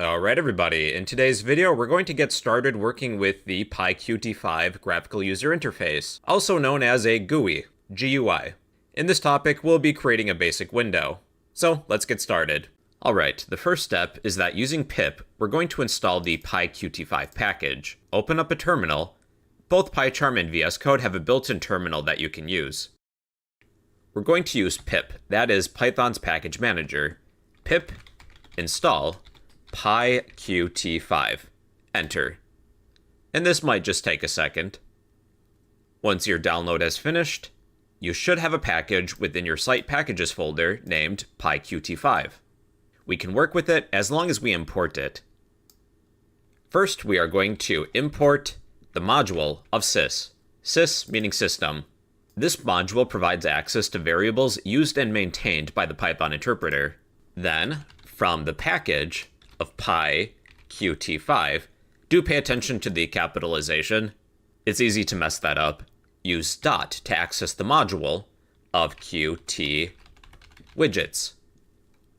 Alright everybody, in today's video we're going to get started working with the PyQt5 graphical user interface, also known as a GUI. In this topic we'll be creating a basic window. So let's get started. Alright, the first step is that using pip we're going to install the PyQt5 package. Open up a terminal. Both PyCharm and VS Code have a built-in terminal that you can use. We're going to use pip, that is Python's package manager. Pip install PyQt5. Enter. And this might just take a second. Once your download has finished, you should have a package within your site packages folder named PyQt5. We can work with it as long as we import it. First, we are going to import the module of sys. Sys meaning system. This module provides access to variables used and maintained by the Python interpreter. Then, from the package of PyQt5, do pay attention to the capitalization. It's easy to mess that up. Use dot to access the module of Qt widgets.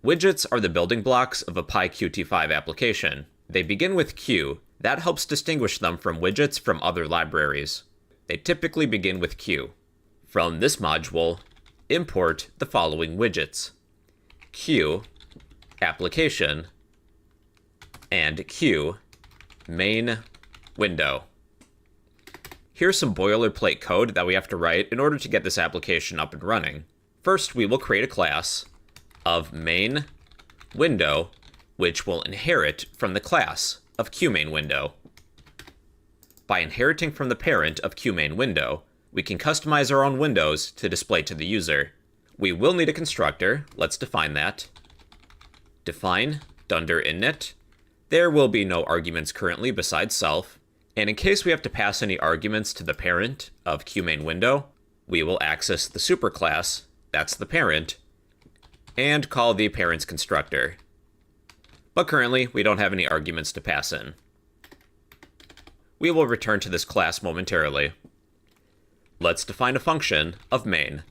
Widgets are the building blocks of a PyQt5 application. They begin with Q. That helps distinguish them from widgets from other libraries. They typically begin with Q. From this module, import the following widgets: Q application and Q main window. Here's some boilerplate code that we have to write in order to get this application up and running. First, we will create a class of main window, which will inherit from the class of QMainWindow. By inheriting from the parent of QMainWindow, we can customize our own windows to display to the user. We will need a constructor. Let's define that. Define dunder init. There will be no arguments currently besides self, and in case we have to pass any arguments to the parent of QMainWindow, we will access the superclass, that's the parent, and call the parent's constructor. But currently, we don't have any arguments to pass in. We will return to this class momentarily. Let's define a function of main.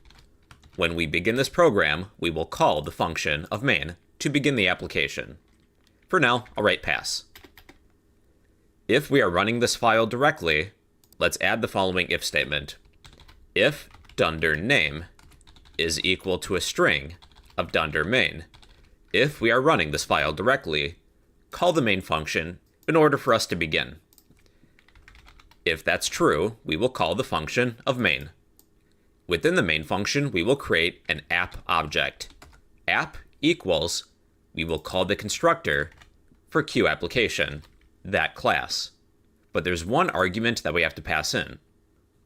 When we begin this program, we will call the function of main to begin the application. For now, I'll write pass. If we are running this file directly, let's add the following if statement. If dunder name is equal to a string of dunder main. If we are running this file directly, call the main function in order for us to begin. If that's true, we will call the function of main. Within the main function, we will create an app object. App equals, we will call the constructor for Q application, that class. But there's one argument that we have to pass in.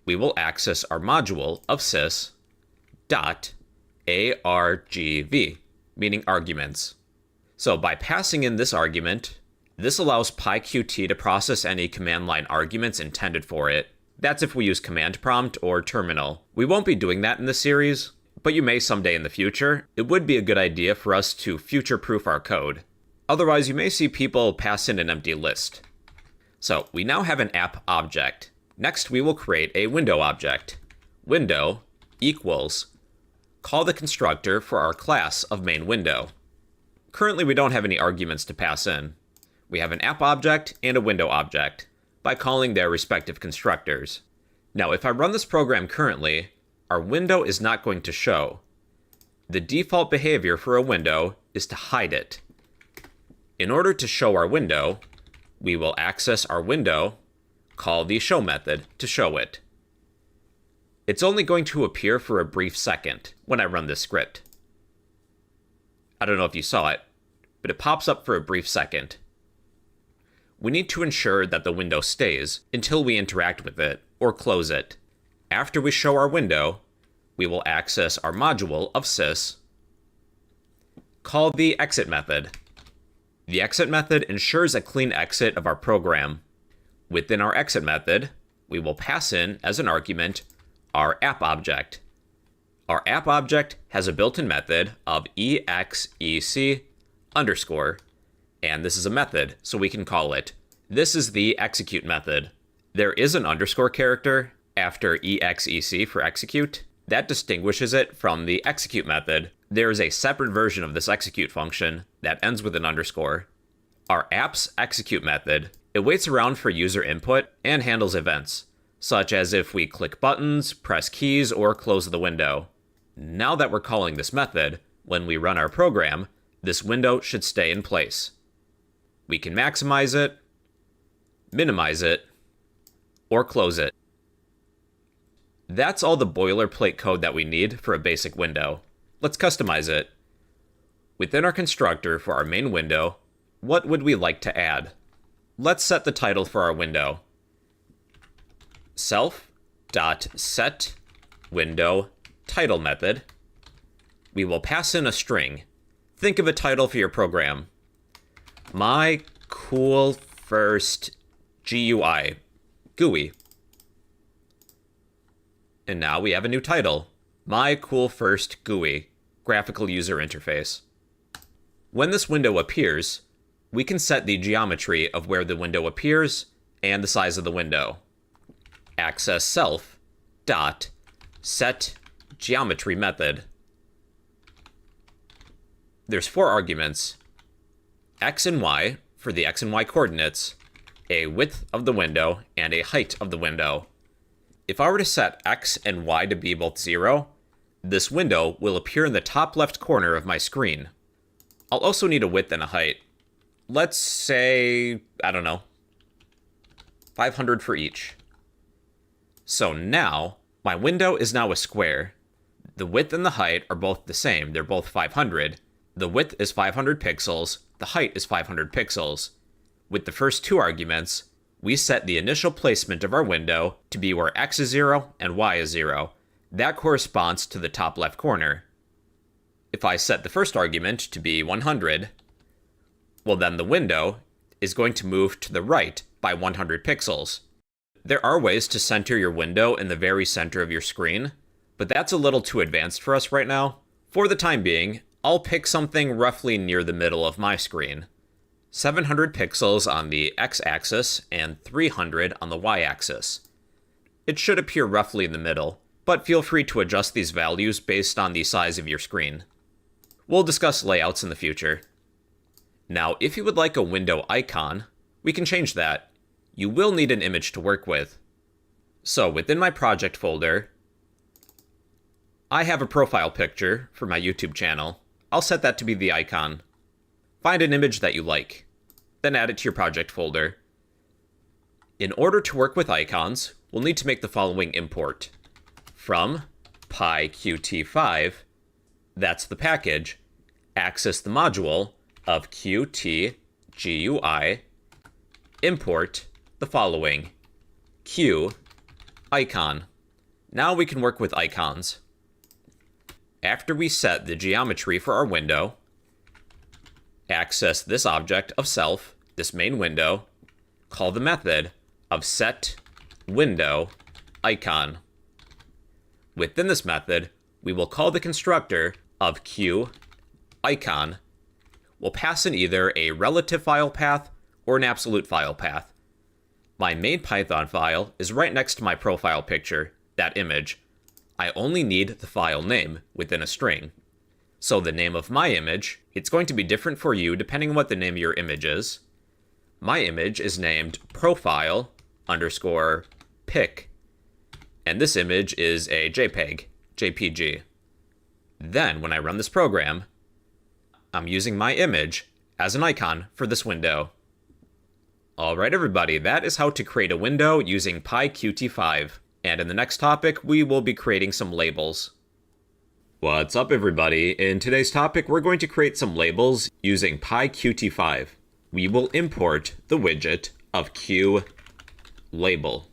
We will access our module of sys dot argv, meaning arguments. So by passing in this argument, this allows PyQt to process any command line arguments intended for it. That's if we use command prompt or terminal. We won't be doing that in this series, but you may someday in the future. It would be a good idea for us to future-proof our code. Otherwise, you may see people pass in an empty list. So we now have an app object. Next, we will create a window object. Window equals, call the constructor for our class of main window. Currently, we don't have any arguments to pass in. We have an app object and a window object by calling their respective constructors. Now, if I run this program currently, our window is not going to show. The default behavior for a window is to hide it. In order to show our window, we will access our window, call the show method to show it. It's only going to appear for a brief second when I run this script. I don't know if you saw it, but it pops up for a brief second. We need to ensure that the window stays until we interact with it or close it. After we show our window, we will access our module of sys, call the exit method. The exit method ensures a clean exit of our program. Within our exit method, we will pass in as an argument our app object. Our app object has a built-in method of exec underscore, and this is a method, so we can call it. This is the execute method. There is an underscore character after exec for execute. That distinguishes it from the execute method. There is a separate version of this execute function that ends with an underscore. Our app's execute method, it waits around for user input and handles events, such as if we click buttons, press keys, or close the window. Now that we're calling this method, when we run our program, this window should stay in place. We can maximize it, minimize it, or close it. That's all the boilerplate code that we need for a basic window. Let's customize it. Within our constructor for our main window, what would we like to add? Let's set the title for our window. Self.setWindowTitle method. We will pass in a string. Think of a title for your program. My cool first GUI, GUI. And now we have a new title. My cool first GUI, Graphical User Interface. When this window appears, we can set the geometry of where the window appears and the size of the window. Access self.setGeometry method. There's 4 arguments, x and y for the x and y coordinates, a width of the window, and a height of the window. If I were to set x and y to be both 0, this window will appear in the top left corner of my screen. I'll also need a width and a height. Let's say, I don't know, 500 for each. So now, my window is now a square. The width and the height are both the same, they're both 500. The width is 500 pixels, the height is 500 pixels. With the first 2 arguments, we set the initial placement of our window to be where x is 0 and y is 0. That corresponds to the top left corner. If I set the first argument to be 100, well then the window is going to move to the right by 100 pixels. There are ways to center your window in the very center of your screen, but that's a little too advanced for us right now. For the time being, I'll pick something roughly near the middle of my screen. 700 pixels on the x-axis and 300 on the y-axis. It should appear roughly in the middle, but feel free to adjust these values based on the size of your screen. We'll discuss layouts in the future. Now, if you would like a window icon, we can change that. You will need an image to work with. So within my project folder, I have a profile picture for my YouTube channel. I'll set that to be the icon. Find an image that you like, then add it to your project folder. In order to work with icons, we'll need to make the following import. From PyQt5, that's the package, access the module of Qt-GUI, import the following, Q icon. Now we can work with icons. After we set the geometry for our window, access this object of self, this main window, call the method of setWindowIcon. Within this method, we will call the constructor of QIcon. We'll pass in either a relative file path or an absolute file path. My main Python file is right next to my profile picture, that image. I only need the file name within a string. So the name of my image, it's going to be different for you depending on what the name of your image is. My image is named profile_pic, and this image is a JPEG, JPG. Then when I run this program, I'm using my image as an icon for this window. Alright everybody, that is how to create a window using PyQt5. And in the next topic, we will be creating some labels. What's up everybody? In today's topic, we're going to create some labels using PyQt5. We will import the widget of QLabel.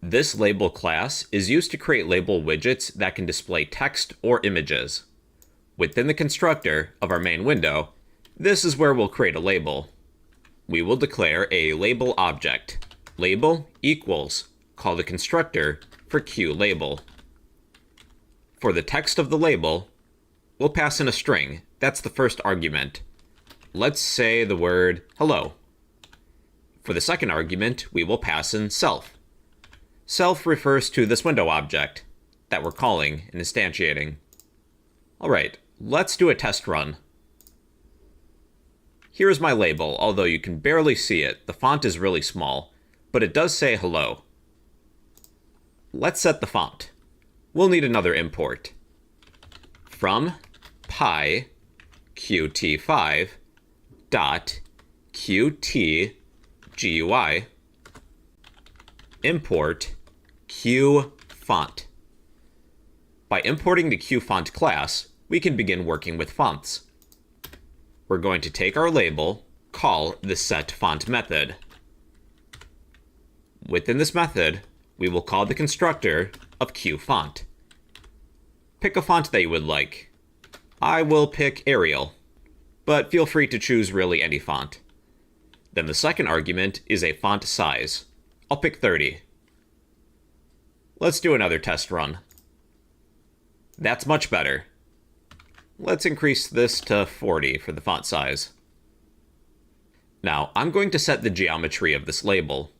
This label class is used to create label widgets that can display text or images. Within the constructor of our main window, this is where we'll create a label. We will declare a label object. Label equals, call the constructor for QLabel. For the text of the label, we'll pass in a string. That's the first argument. Let's say the word hello. For the second argument, we will pass in self. Self refers to this window object that we're calling and instantiating. Alright, let's do a test run. Here is my label, although you can barely see it. The font is really small, but it does say hello. Let's set the font. We'll need another import. From PyQt5 dot qtgui import qfont. By importing the qfont class, we can begin working with fonts. We're going to take our label, call the setFont method. Within this method, we will call the constructor of qfont. Pick a font that you would like. I will pick Arial, but feel free to choose really any font. Then the second argument is a font size. I'll pick 30. Let's do another test run. That's much better. Let's increase this to 40 for the font size. Now, I'm going to set the geometry of this label,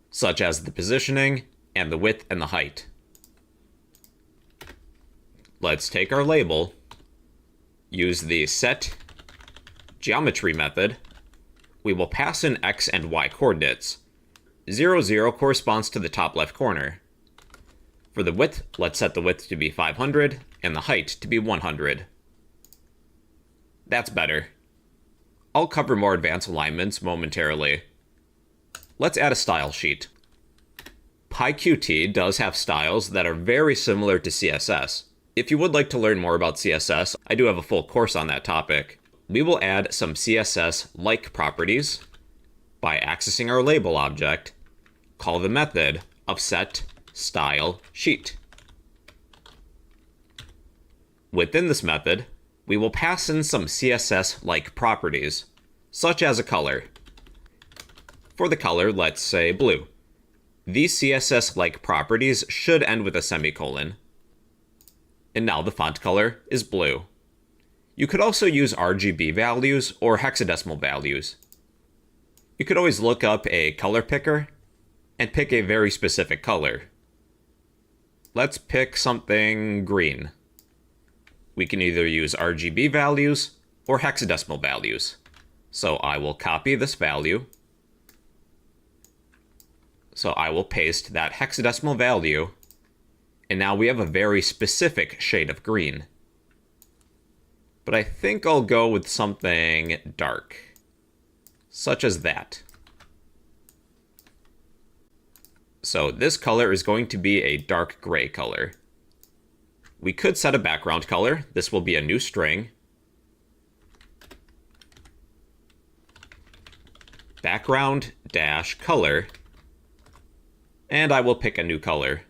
such as the positioning and the width and the height. Let's take our label, use the setGeometry method. We will pass in x and y coordinates. 0, 0 corresponds to the top left corner. For the width, let's set the width to be 500 and the height to be 100. That's better. I'll cover more advanced alignments momentarily. Let's add a style sheet. PyQt does have styles that are very similar to CSS. If you would like to learn more about CSS, I do have a full course on that topic. We will add some CSS-like properties by accessing our label object, call the method of setStyleSheet. Within this method, we will pass in some CSS-like properties, such as a color. For the color, let's say blue. These CSS-like properties should end with a semicolon. And now the font color is blue. You could also use RGB values or hexadecimal values. You could always look up a color picker and pick a very specific color. Let's pick something green. We can either use RGB values or hexadecimal values. So I will copy this value. So I will paste that hexadecimal value. And now we have a very specific shade of green. But I think I'll go with something dark, such as that. So this color is going to be a dark gray color. We could set a background color. This will be a new string. Background dash color. And I will pick a new color.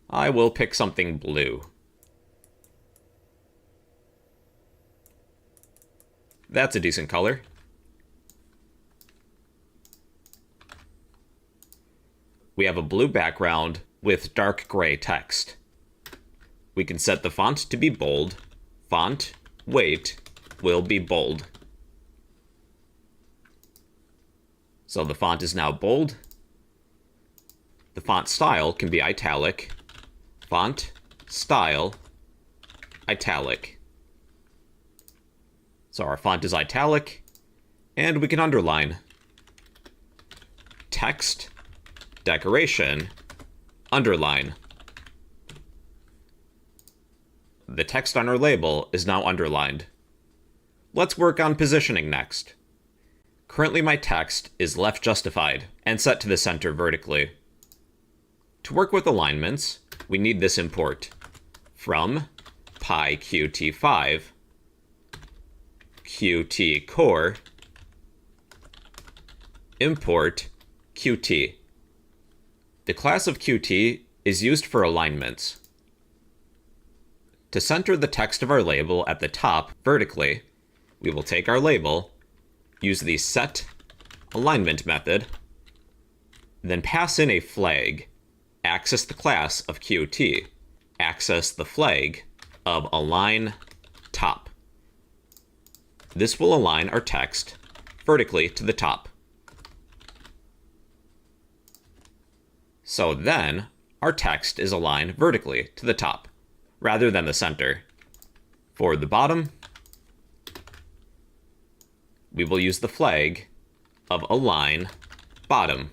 I will pick something blue. That's a decent color. We have a blue background with dark gray text. We can set the font to be bold. Font weight will be bold. So the font is now bold. The font style can be italic. Font style italic. So our font is italic, and we can underline. Text decoration underline. The text on our label is now underlined. Let's work on positioning next. Currently my text is left justified and set to the center vertically. To work with alignments, we need this import. From PyQt5 Qt core import Qt. The class of Qt is used for alignments. To center the text of our label at the top vertically, we will take our label, use the setAlignment method, then pass in a flag, access the class of Qt, access the flag of align top. This will align our text vertically to the top. So then, our text is aligned vertically to the top, rather than the center. For the bottom, we will use the flag of align bottom.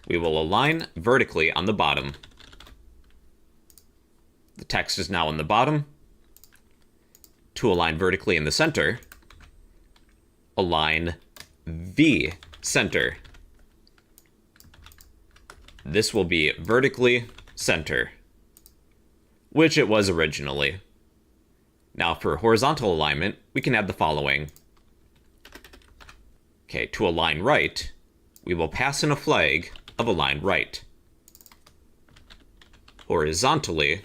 We will align vertically on the bottom. The text is now on the bottom. To align vertically in the center, align V center. This will be vertically center, which it was originally. Now for horizontal alignment, we can add the following. Okay, to align right, we will pass in a flag of align right. Horizontally,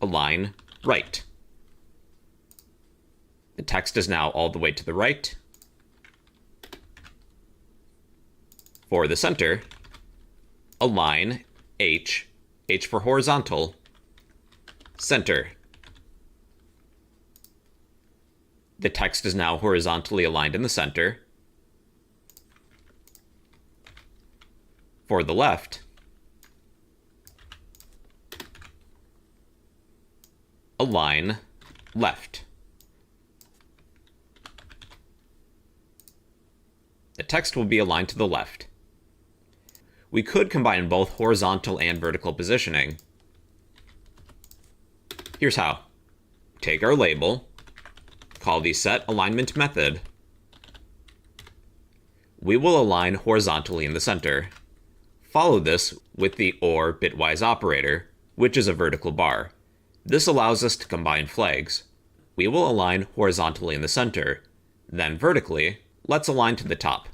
align right. The text is now all the way to the right. For the center, align H, H for horizontal, center. The text is now horizontally aligned in the center. For the left, align left. The text will be aligned to the left. We could combine both horizontal and vertical positioning. Here's how. Take our label, call the set alignment method. We will align horizontally in the center. Follow this with the OR bitwise operator, which is a vertical bar. This allows us to combine flags. We will align horizontally in the center. Then vertically, let's align to the top.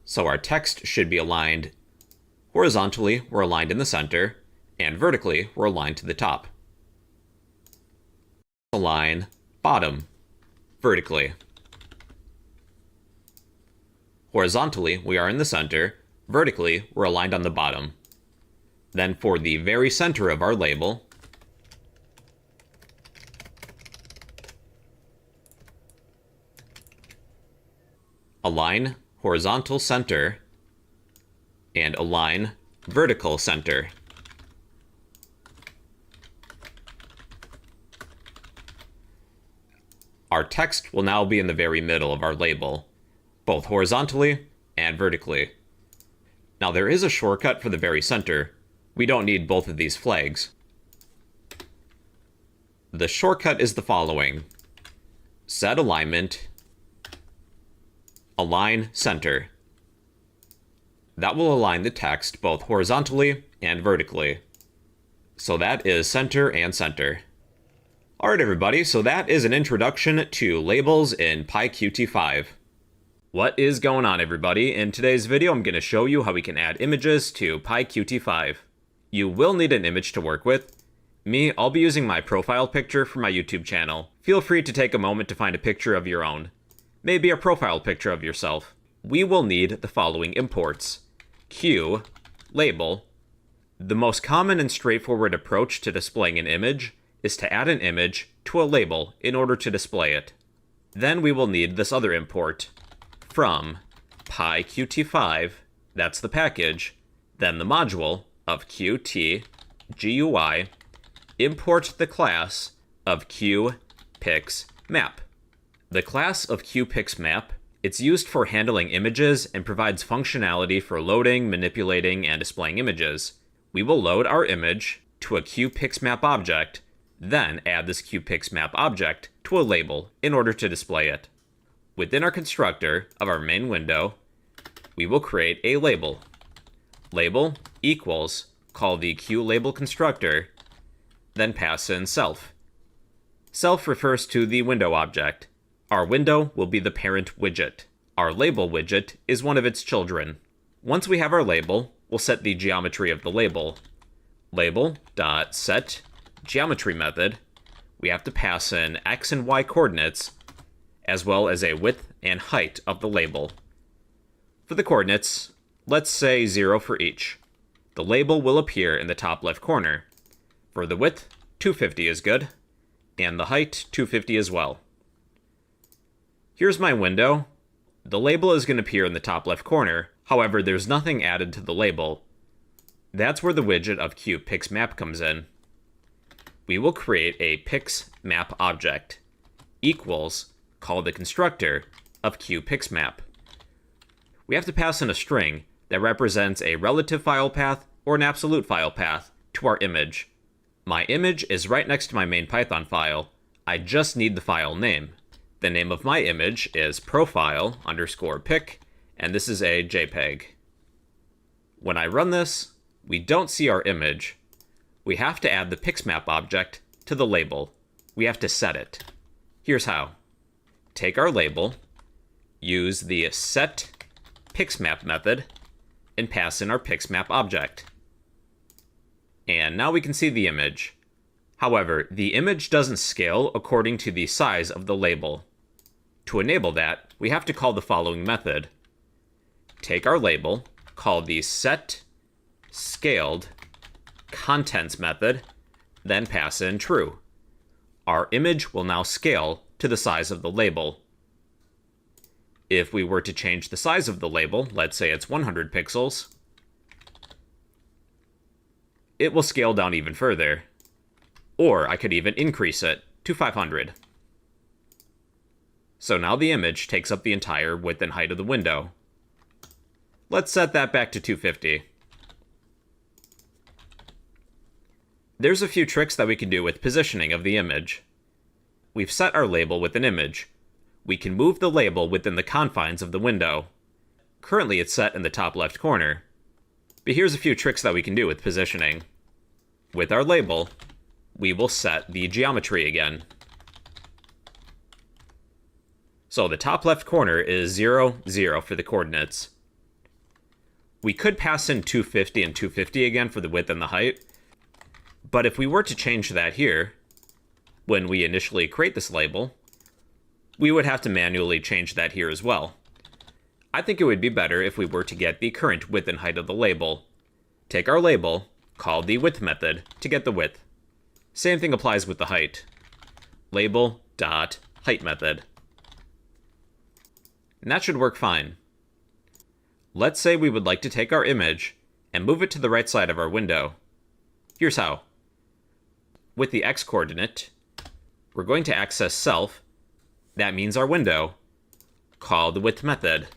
So our text should be aligned horizontally, we're aligned in the center, and vertically, we're aligned to the top. Align bottom, vertically. Horizontally, we are in the center. Vertically, we're aligned on the bottom. Then for the very center of our label, align horizontal center and align vertical center. Our text will now be in the very middle of our label, both horizontally and vertically. Now there is a shortcut for the very center. We don't need both of these flags. The shortcut is the following. Set alignment, align center. That will align the text both horizontally and vertically. So that is center and center. Alright everybody, so that is an introduction to labels in PyQt5. What is going on everybody? In today's video I'm going to show you how we can add images to PyQt5. You will need an image to work with. Me, I'll be using my profile picture for my YouTube channel. Feel free to take a moment to find a picture of your own. Maybe a profile picture of yourself. We will need the following imports. Q, label. The most common and straightforward approach to displaying an image is to add an image to a label in order to display it. Then we will need this other import. From PyQt5, that's the package, then the module of Qt GUI, import the class of QPixMap. The class of QPixMap, it's used for handling images and provides functionality for loading, manipulating, and displaying images. We will load our image to a QPixMap object, then add this QPixMap object to a label in order to display it. Within our constructor of our main window, we will create a label. Label equals, call the QLabel constructor, then pass in self. Self refers to the window object. Our window will be the parent widget. Our label widget is one of its children. Once we have our label, we'll set the geometry of the label. Label.set geometry method, we have to pass in x and y coordinates, as well as a width and height of the label. For the coordinates, let's say 0 for each. The label will appear in the top left corner. For the width, 250 is good, and the height, 250 as well. Here's my window. The label is going to appear in the top left corner, however, there's nothing added to the label. That's where the widget of QPixMap comes in. we will create a pixMap object equals, call the constructor of qPixMap. We have to pass in a string that represents a relative file path or an absolute file path to our image. My image is right next to my main Python file. I just need the file name. The name of my image is profile_pic, and this is a JPEG. When I run this, we don't see our image. We have to add the pixMap object to the label. We have to set it. Here's how. Take our label, use the setPixMap method, and pass in our pixMap object. And now we can see the image. However, the image doesn't scale according to the size of the label. To enable that, we have to call the following method. Take our label, call the setScaledContents method, then pass in true. Our image will now scale to the size of the label. If we were to change the size of the label, let's say it's 100 pixels, it will scale down even further. Or I could even increase it to 500. So now the image takes up the entire width and height of the window. Let's set that back to 250. There's a few tricks that we can do with positioning of the image. We've set our label with an image. We can move the label within the confines of the window. Currently it's set in the top left corner. But here's a few tricks that we can do with positioning. With our label, we will set the geometry again. So the top left corner is 0, 0 for the coordinates. We could pass in 250 and 250 again for the width and the height. But if we were to change that here, when we initially create this label, we would have to manually change that here as well. I think it would be better if we were to get the current width and height of the label. Take our label, call the width method to get the width. Same thing applies with the height. Label.height method. And that should work fine. Let's say we would like to take our image and move it to the right side of our window. Here's how. With the x coordinate, we're going to access self, that means our window, call the width method.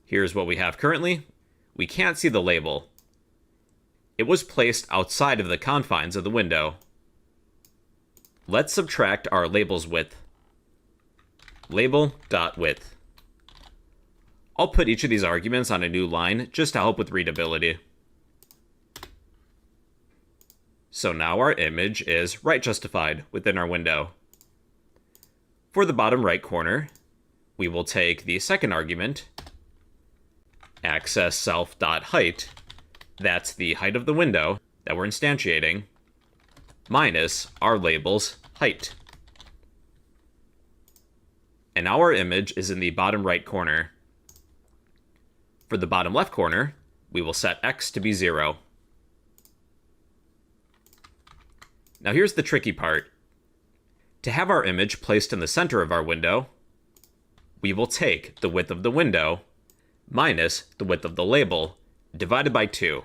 Here's what we have currently. We can't see the label. It was placed outside of the confines of the window. Let's subtract our label's width. Label.width. I'll put each of these arguments on a new line just to help with readability. So now our image is right justified within our window. For the bottom right corner, we will take the second argument, access self.height, that's the height of the window that we're instantiating, minus our label's height. And now our image is in the bottom right corner. For the bottom left corner, we will set x to be 0. Now here's the tricky part. To have our image placed in the center of our window, we will take the width of the window minus the width of the label divided by 2.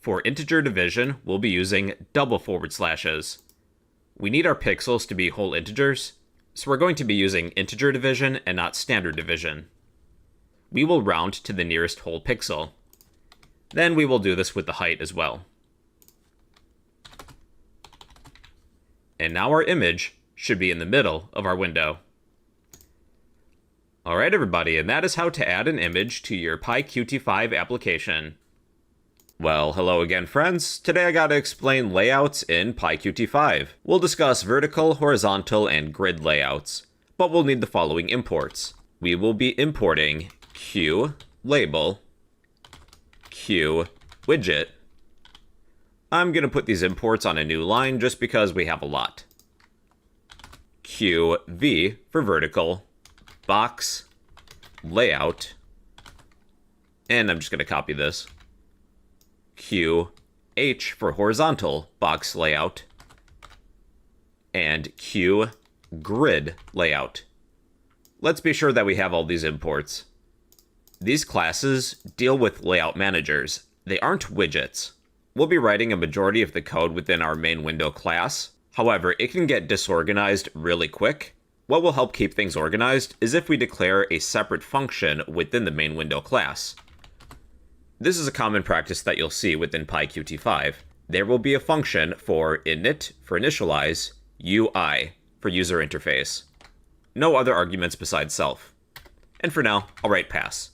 For integer division, we'll be using double forward slashes. We need our pixels to be whole integers, so we're going to be using integer division and not standard division. We will round to the nearest whole pixel. Then we will do this with the height as well. And now our image should be in the middle of our window. Alright everybody, and that is how to add an image to your PyQt5 application. Well, hello again friends. Today I gotta explain layouts in PyQt5. We'll discuss vertical, horizontal, and grid layouts, but we'll need the following imports. We will be importing QLabel, QWidget. I'm gonna put these imports on a new line just because we have a lot. QV for vertical, box, layout, and I'm just gonna copy this. QH for horizontal box layout, and QGrid layout. Let's be sure that we have all these imports. These classes deal with layout managers. They aren't widgets. We'll be writing a majority of the code within our main window class. However, it can get disorganized really quick. What will help keep things organized is if we declare a separate function within the main window class. This is a common practice that you'll see within PyQt5. There will be a function for init, for initialize, UI, for user interface. No other arguments besides self. And for now, I'll write pass.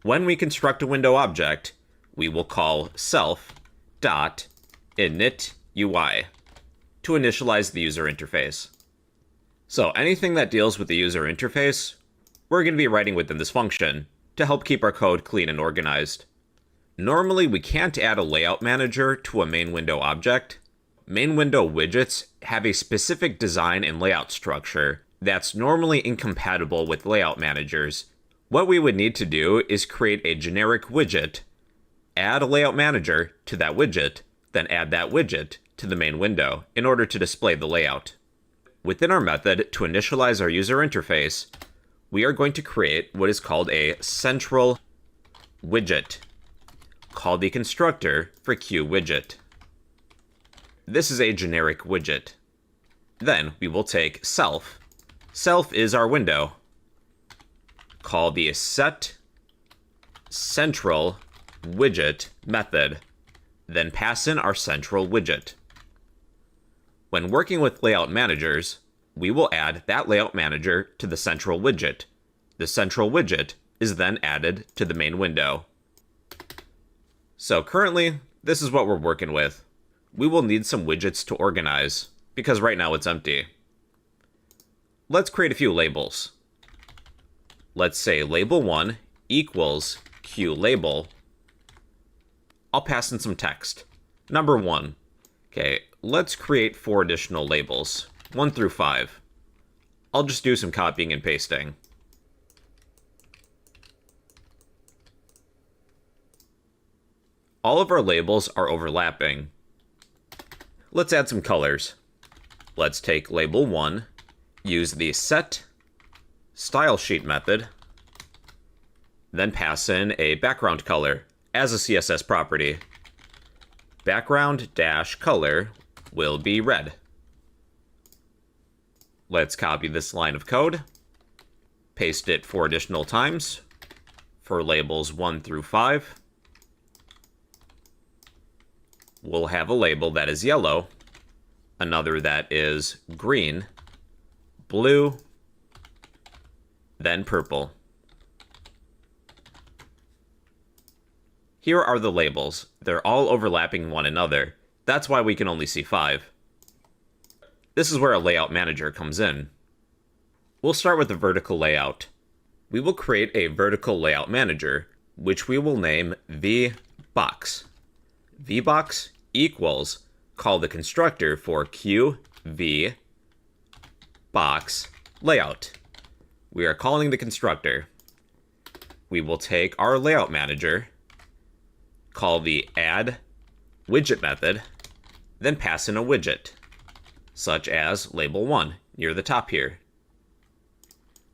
When we construct a window object, we will call self.initUI to initialize the user interface. So anything that deals with the user interface, we're going to be writing within this function to help keep our code clean and organized. Normally, we can't add a layout manager to a main window object. Main window widgets have a specific design and layout structure that's normally incompatible with layout managers. What we would need to do is create a generic widget, add a layout manager to that widget, then add that widget to the main window in order to display the layout. Within our method to initialize our user interface, we are going to create what is called a central widget, called the constructor for QWidget. This is a generic widget. Then we will take self. Self is our window. Call the set central widget method. Then pass in our central widget. When working with layout managers, we will add that layout manager to the central widget. The central widget is then added to the main window. So currently, this is what we're working with. We will need some widgets to organize, because right now it's empty. Let's create a few labels. Let's say label1 equals QLabel. I'll pass in some text. Number 1. Okay, let's create 4 additional labels, 1 through 5. I'll just do some copying and pasting. All of our labels are overlapping. Let's add some colors. Let's take label 1, use the set style sheet method, then pass in a background color as a CSS property. Background-color will be red. Let's copy this line of code, paste it 4 additional times for labels 1 through 5. We'll have a label that is yellow, another that is green, blue, then purple. Here are the labels. They're all overlapping one another. That's why we can only see 5. This is where a layout manager comes in. We'll start with the vertical layout. We will create a vertical layout manager, which we will name VBox. VBox equals, call the constructor for QVBox layout. We are calling the constructor. We will take our layout manager, call the add widget method, then pass in a widget, such as label 1 near the top here.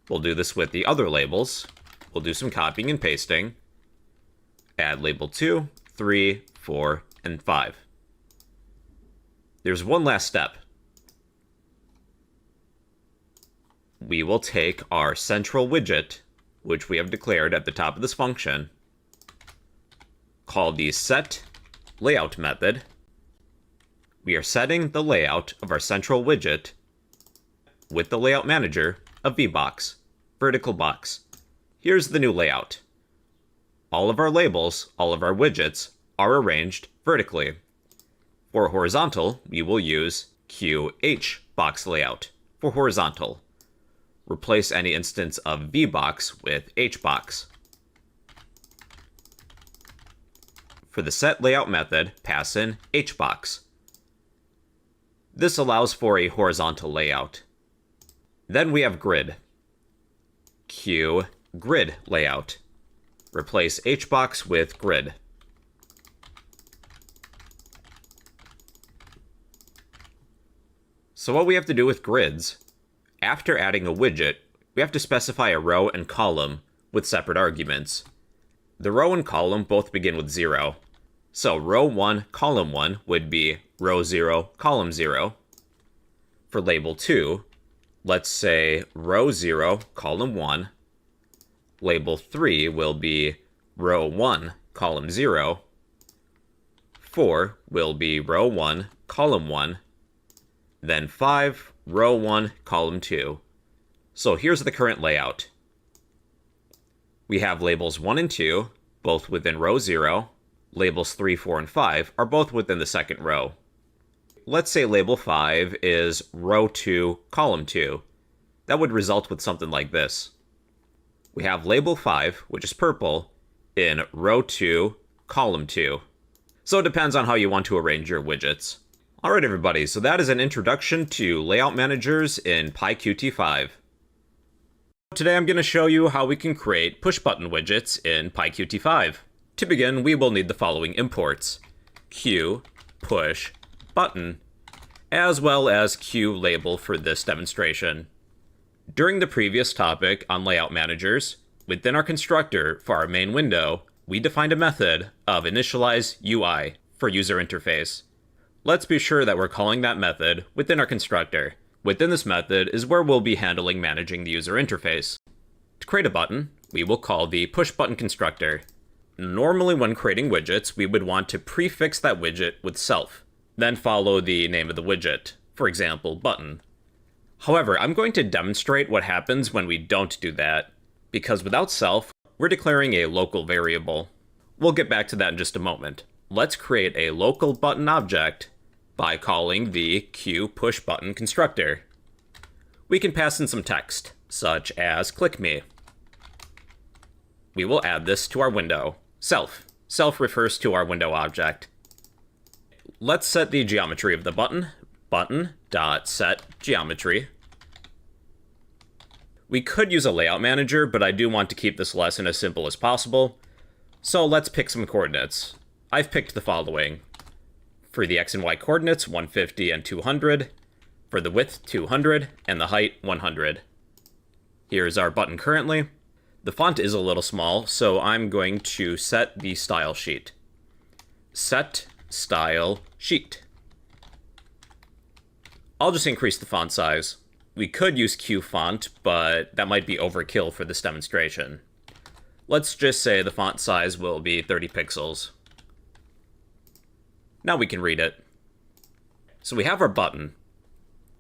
We'll do this with the other labels. We'll do some copying and pasting. Add label 2, 3, 4, and 5. There's one last step. We will take our central widget, which we have declared at the top of this function, call the set layout method. We are setting the layout of our central widget with the layout manager of VBox, vertical box. Here's the new layout. All of our labels, all of our widgets, are arranged vertically. For horizontal, we will use QHBox layout for horizontal. Replace any instance of VBox with HBox. For the set layout method, pass in HBox. This allows for a horizontal layout. Then we have grid. QGrid layout. Replace HBox with grid. So what we have to do with grids, after adding a widget, we have to specify a row and column with separate arguments. The row and column both begin with 0. So row 1, column 1 would be row 0, column 0. For label 2, let's say row 0, column 1. Label 3 will be row 1, column 0. 4 will be row 1, column 1. Then 5, row 1, column 2. So here's the current layout. We have labels 1 and 2, both within row 0. Labels 3, 4, and 5 are both within the second row. Let's say label 5 is row 2, column 2. That would result with something like this. We have label 5, which is purple, in row 2, column 2. So it depends on how you want to arrange your widgets. Alright everybody, so that is an introduction to layout managers in PyQt5. Today I'm going to show you how we can create push button widgets in PyQt5. To begin, we will need the following imports: Q, push, button, as well as Q label for this demonstration. During the previous topic on layout managers, within our constructor for our main window, we defined a method of initialize UI for user interface. Let's be sure that we're calling that method within our constructor. Within this method is where we'll be handling managing the user interface. To create a button, we will call the push button constructor. Normally when creating widgets, we would want to prefix that widget with self, then follow the name of the widget, for example, button. However, I'm going to demonstrate what happens when we don't do that, because without self, we're declaring a local variable. We'll get back to that in just a moment. Let's create a local button object by calling the QPushButton constructor. We can pass in some text, such as click me. We will add this to our window. Self. Self refers to our window object. Let's set the geometry of the button. Button.setGeometry. We could use a layout manager, but I do want to keep this lesson as simple as possible. So let's pick some coordinates. I've picked the following. For the x and y coordinates, 150 and 200. For the width, 200, and the height, 100. Here's our button currently. The font is a little small, so I'm going to set the style sheet. Set style sheet. I'll just increase the font size. We could use Q font, but that might be overkill for this demonstration. Let's just say the font size will be 30 pixels. Now we can read it. So we have our button.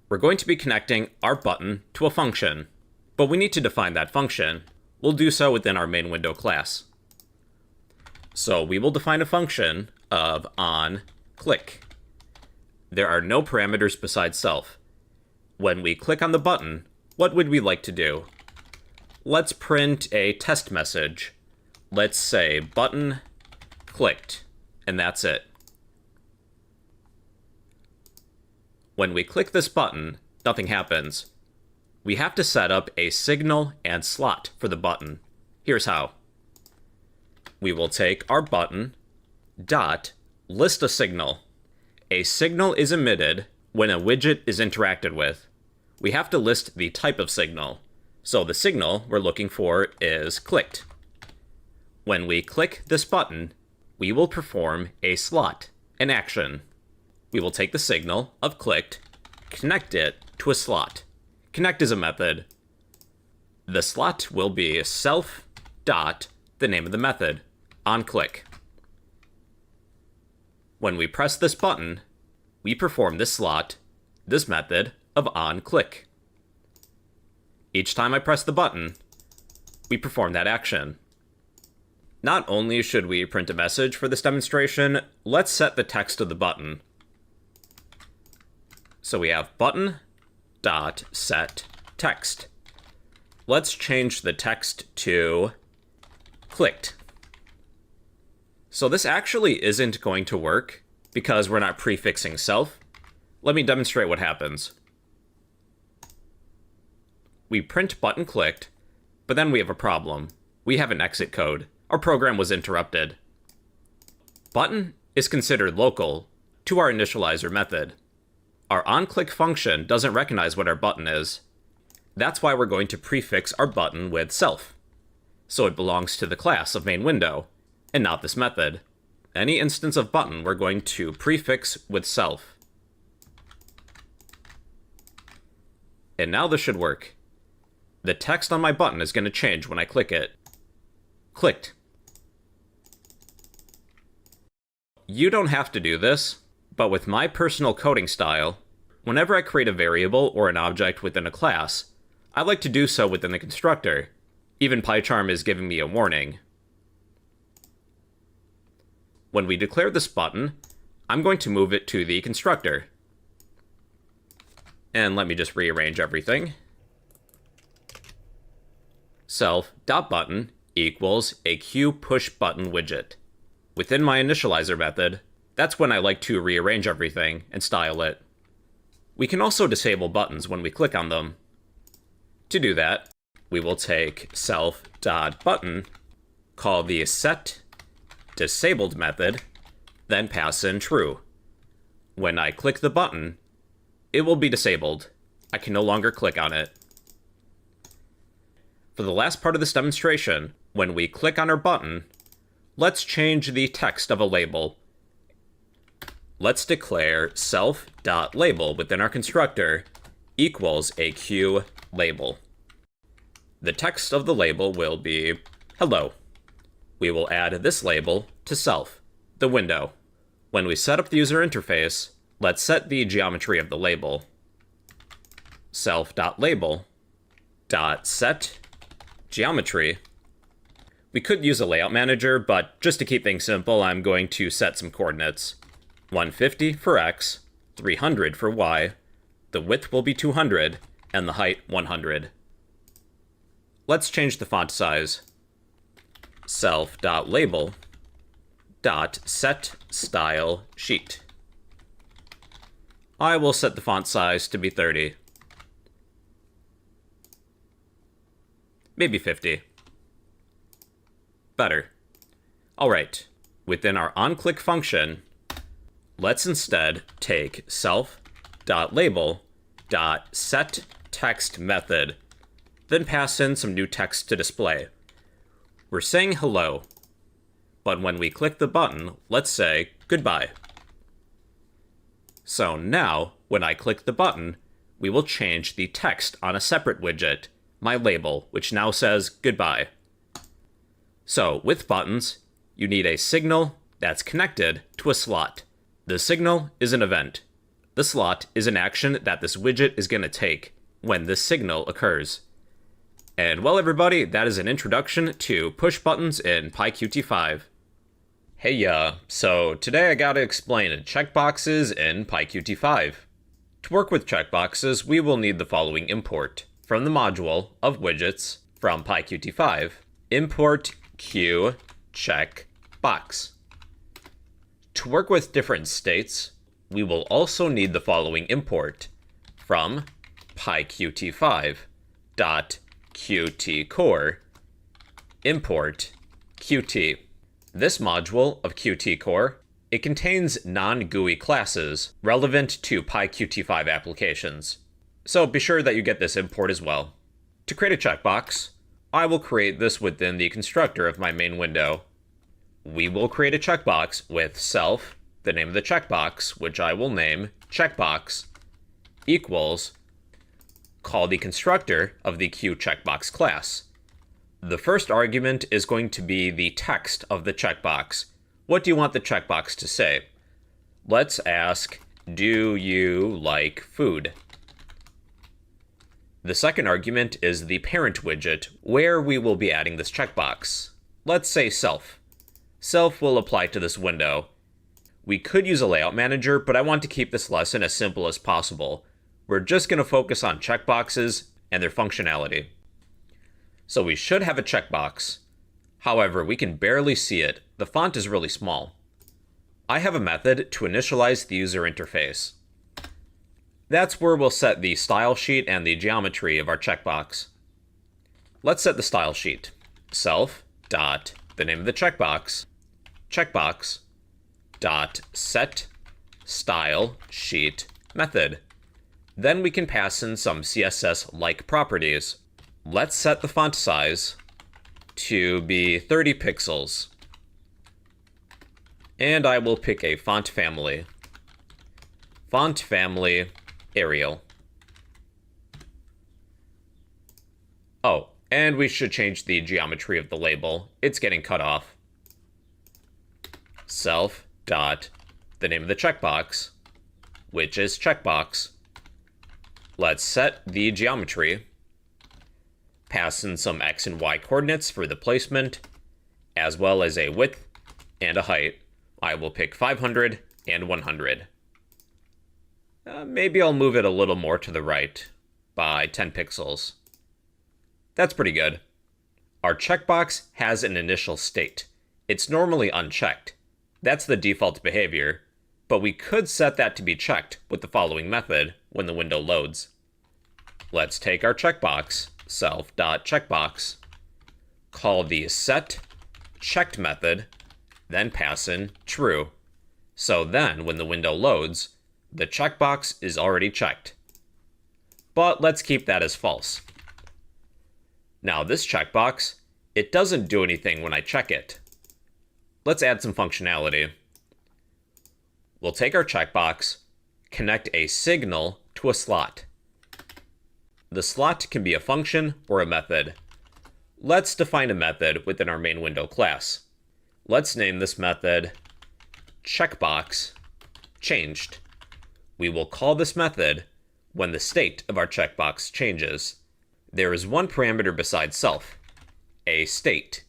We're going to be connecting our button to a function, but we need to define that function. We'll do so within our main window class. So we will define a function of onClick. There are no parameters besides self. When we click on the button, what would we like to do? Let's print a test message. Let's say button clicked, and that's it. When we click this button, nothing happens. We have to set up a signal and slot for the button. Here's how. We will take our button, dot, list a signal. A signal is emitted when a widget is interacted with. We have to list the type of signal. So the signal we're looking for is clicked. When we click this button, we will perform a slot, an action. We will take the signal of clicked, connect it to a slot. Connect is a method. The slot will be self dot the name of the method, onClick. When we press this button, we perform this slot, this method of onClick. Each time I press the button, we perform that action. Not only should we print a message for this demonstration, let's set the text of the button. So we have button.setText. Let's change the text to clicked. So this actually isn't going to work because we're not prefixing self. Let me demonstrate what happens. We print button clicked, but then we have a problem. We have an exit code. Our program was interrupted. Button is considered local to our initializer method. Our onClick function doesn't recognize what our button is. That's why we're going to prefix our button with self. So it belongs to the class of main window, and not this method. Any instance of button we're going to prefix with self. And now this should work. The text on my button is going to change when I click it. Clicked. You don't have to do this, but with my personal coding style, whenever I create a variable or an object within a class, I like to do so within the constructor. Even PyCharm is giving me a warning. When we declare this button, I'm going to move it to the constructor. And let me just rearrange everything. Self.button equals a QPushButton widget. Within my initializer method, that's when I like to rearrange everything and style it. We can also disable buttons when we click on them. To do that, we will take self.button, call the setDisabled method, then pass in true. When I click the button, it will be disabled. I can no longer click on it. For the last part of this demonstration, when we click on our button, let's change the text of a label. Let's declare self.label within our constructor equals a QLabel. The text of the label will be hello. We will add this label to self, the window. When we set up the user interface, let's set the geometry of the label. Self.label.setGeometry. We could use a layout manager, but just to keep things simple, I'm going to set some coordinates. 150 for x, 300 for y, the width will be 200, and the height 100. Let's change the font size. Self.label.setStyleSheet. I will set the font size to be 30. Maybe 50. Better. Alright, within our onClick function, let's instead take self.label.setText method, then pass in some new text to display. We're saying hello, but when we click the button, let's say goodbye. So now, when I click the button, we will change the text on a separate widget, my label, which now says goodbye. So, with buttons, you need a signal that's connected to a slot. The signal is an event. The slot is an action that this widget is going to take when this signal occurs. And well, everybody, that is an introduction to push buttons in PyQt5. Hey, so today I gotta explain checkboxes in PyQt5. To work with checkboxes, we will need the following import. From the module of widgets from PyQt5, import QCheckBox. To work with different states, we will also need the following import from PyQt5.QtCore import Qt. This module of QtCore, it contains non-GUI classes relevant to PyQt5 applications. So be sure that you get this import as well. To create a checkbox, I will create this within the constructor of my main window. We will create a checkbox with self, the name of the checkbox, which I will name checkbox, equals, call the constructor of the QCheckbox class. The first argument is going to be the text of the checkbox. What do you want the checkbox to say? Let's ask, do you like food? The second argument is the parent widget, where we will be adding this checkbox. Let's say self. Self will apply to this window. We could use a layout manager, but I want to keep this lesson as simple as possible. We're just going to focus on checkboxes and their functionality. So we should have a checkbox. However, we can barely see it. The font is really small. I have a method to initialize the user interface. That's where we'll set the style sheet and the geometry of our checkbox. Let's set the style sheet. Self dot the name of the checkbox, checkbox dot set style sheet method. Then we can pass in some CSS-like properties. Let's set the font size to be 30 pixels. And I will pick a font family. Font family, Arial. Oh, and we should change the geometry of the label. It's getting cut off. Self dot the name of the checkbox, which is checkbox. Let's set the geometry. Pass in some X and Y coordinates for the placement, as well as a width and a height. I will pick 500 and 100. Maybe I'll move it a little more to the right by 10 pixels. That's pretty good. Our checkbox has an initial state. It's normally unchecked. That's the default behavior, but we could set that to be checked with the following method when the window loads. Let's take our checkbox, self.checkbox, call the setChecked method, then pass in true. So then when the window loads, the checkbox is already checked. But let's keep that as false. Now this checkbox, it doesn't do anything when I check it. Let's add some functionality. We'll take our checkbox, connect a signal to a slot. The slot can be a function or a method. Let's define a method within our main window class. Let's name this method checkboxChanged. We will call this method when the state of our checkbox changes. There is one parameter besides self, a state.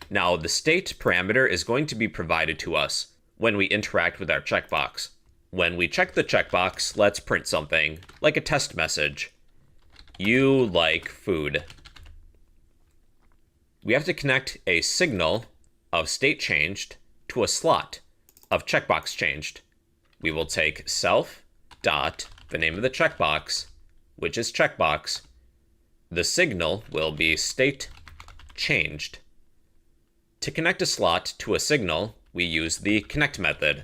Now, the state parameter is going to be provided to us when we interact with our checkbox. When we check the checkbox, let's print something, like a test message. You like food. We have to connect a signal of state changed to a slot of checkbox changed. We will take self dot the name of the checkbox, which is checkbox. The signal will be state changed. To connect a slot to a signal, we use the connect method.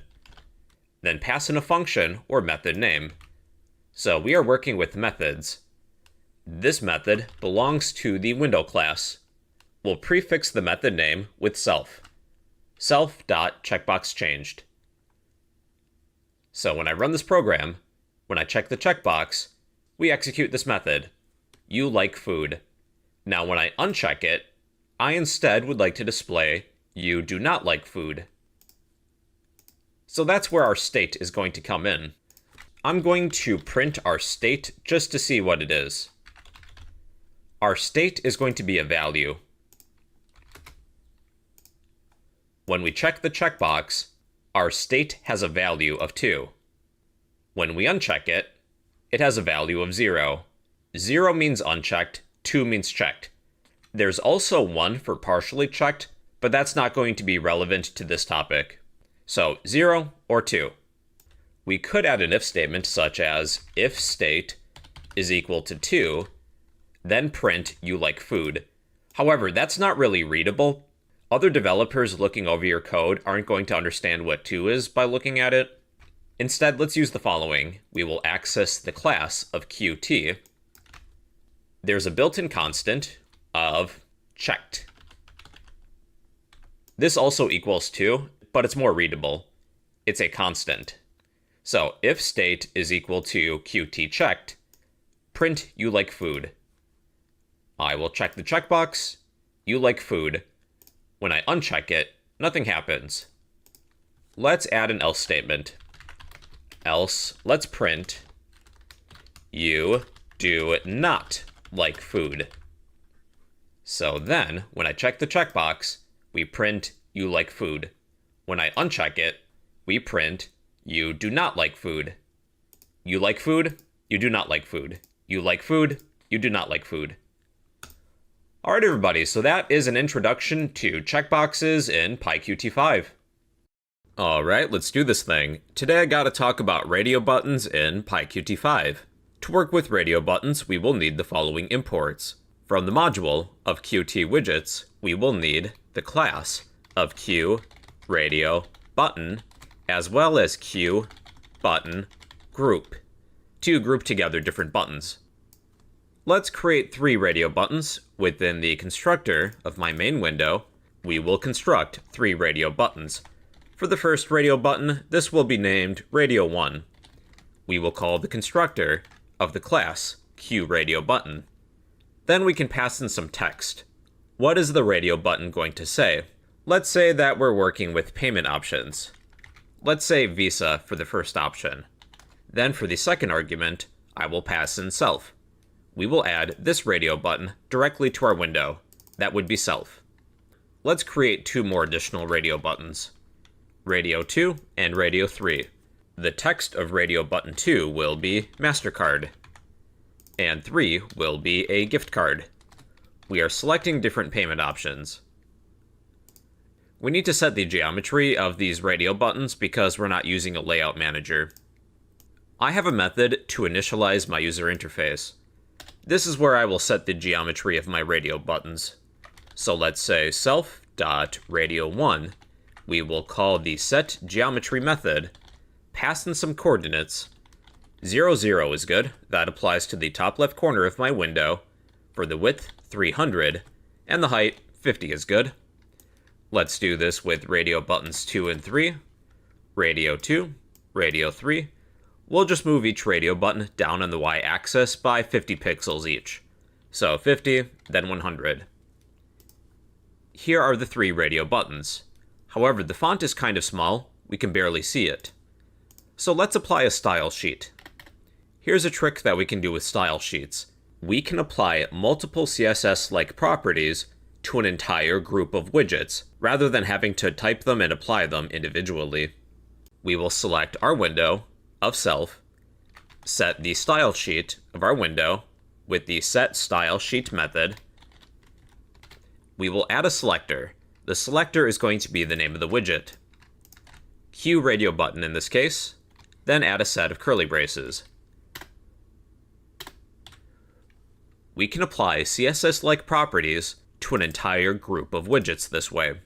Then pass in a function or method name. So we are working with methods. This method belongs to the window class. We'll prefix the method name with self. Self.checkboxChanged. So when I run this program, when I check the checkbox, we execute this method. You like food. Now when I uncheck it, I instead would like to display you do not like food. So that's where our state is going to come in. I'm going to print our state just to see what it is. Our state is going to be a value. When we check the checkbox, our state has a value of 2. When we uncheck it, it has a value of 0. 0 means unchecked, 2 means checked. There's also 1 for partially checked, but that's not going to be relevant to this topic. So 0 or 2. We could add an if statement such as if state is equal to 2, then print you like food. However, that's not really readable. Other developers looking over your code aren't going to understand what 2 is by looking at it. Instead, let's use the following. We will access the class of Qt. There's a built-in constant of checked. This also equals 2, but it's more readable. It's a constant. So if state is equal to Qt checked, print you like food. I will check the checkbox, you like food. When I uncheck it, nothing happens. Let's add an else statement. Else, let's print you do not like food. So then, when I check the checkbox, we print you like food. When I uncheck it, we print you do not like food. You like food, you do not like food. You like food, you do not like food. Alright everybody, so that is an introduction to checkboxes in PyQt5. Alright, let's do this thing. Today I gotta talk about radio buttons in PyQt5. To work with radio buttons, we will need the following imports. From the module of Qt widgets, we will need the class of QRadioButton, as well as QButtonGroup, to group together different buttons. Let's create 3 radio buttons. Within the constructor of my main window, we will construct 3 radio buttons. For the first radio button, this will be named radio1. We will call the constructor of the class QRadioButton. Then we can pass in some text. What is the radio button going to say? Let's say that we're working with payment options. Let's say Visa for the first option. Then for the second argument, I will pass in self. We will add this radio button directly to our window. That would be self. Let's create two more additional radio buttons. Radio 2 and Radio 3. The text of radio button 2 will be MasterCard, and 3 will be a gift card. We are selecting different payment options. We need to set the geometry of these radio buttons because we're not using a layout manager. I have a method to initialize my user interface. This is where I will set the geometry of my radio buttons. So let's say self.radio1. We will call the setGeometry method, pass in some coordinates. 0, 0 is good. That applies to the top left corner of my window. For the width, 300, and the height, 50 is good. Let's do this with radio buttons 2 and 3. Radio 2, Radio 3. We'll just move each radio button down on the y-axis by 50 pixels each. So 50, then 100. Here are the 3 radio buttons. However, the font is kind of small, we can barely see it. So let's apply a style sheet. Here's a trick that we can do with style sheets. We can apply multiple CSS-like properties to an entire group of widgets, rather than having to type them and apply them individually. We will select our window of self, set the style sheet of our window with the setStyleSheet method. We will add a selector. The selector is going to be the name of the widget. QRadioButton in this case, then add a set of curly braces. We can apply CSS-like properties to an entire group of widgets this way.